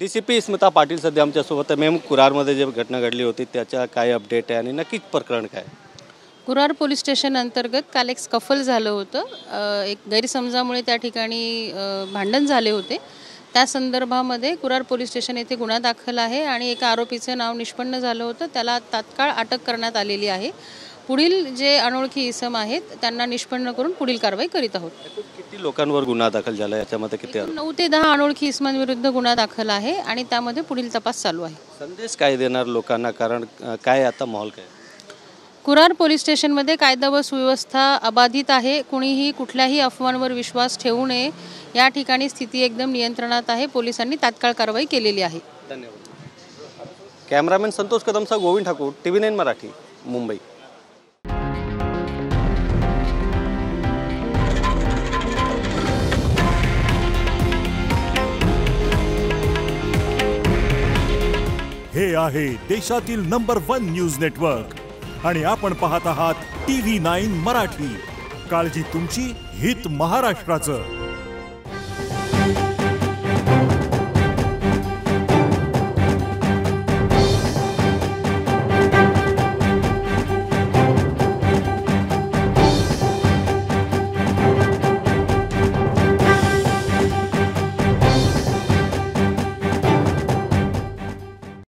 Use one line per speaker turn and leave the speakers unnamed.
DCP Smita Patil सध्या आमच्यासोबत आहे। कुरारमध्ये जे घटना घडली होती त्याच्या काय अपडेट आहे आणि नक्की प्रकरण काय?
कुरार पोलीस स्टेशन अंतर्गत काल एक स्कफल झालं होतं। एक गैरसमजामुळे त्या ठिकाणी भांडण झाले होते। त्या संदर्भामध्ये कुरार पोलीस स्टेशन येथे गुन्हा दाखल आहे आणि एका आरोपीचं नाव निष्पन्न झालं होतं, त्याला तात्काळ अटक करण्यात आलेली आहे। पुढील जे अनोळखी इसम आहेत त्यांना निष्पन्न करून पुढील कारवाई करीत आहोत।
किती लोकांवर गुन्हा दाखल झाला याच्यामध्ये किती?
9 ते 10 अनोळखी इसमांविरुद्ध गुन्हा दाखल आहे आणि त्यामध्ये पुढील तपास चालू आहे।
संदेश काय देणार लोकांना, कारण काय आता माहोल काय?
कुरार पोलीस स्टेशनमध्ये कायदा व सुव्यवस्था अबाधित आहे। कुणीही कुठल्याही अफवांवर विश्वास ठेवू नये। या ठिकाणी स्थिती एकदम नियंत्रणात आहे। पोलिसांनी तात्काळ कारवाई केलेली आहे।
धन्यवाद। कॅमेरामॅन संतोष कदमसह गोविंद ठाकूर, TV9 मराठी, मुंबई।
हे आहे देशातील नंबर 1 न्यूज नेटवर्क आणि आपण पाहत आहात TV9 मराठी। काळजी तुमची, हित महाराष्ट्राचं।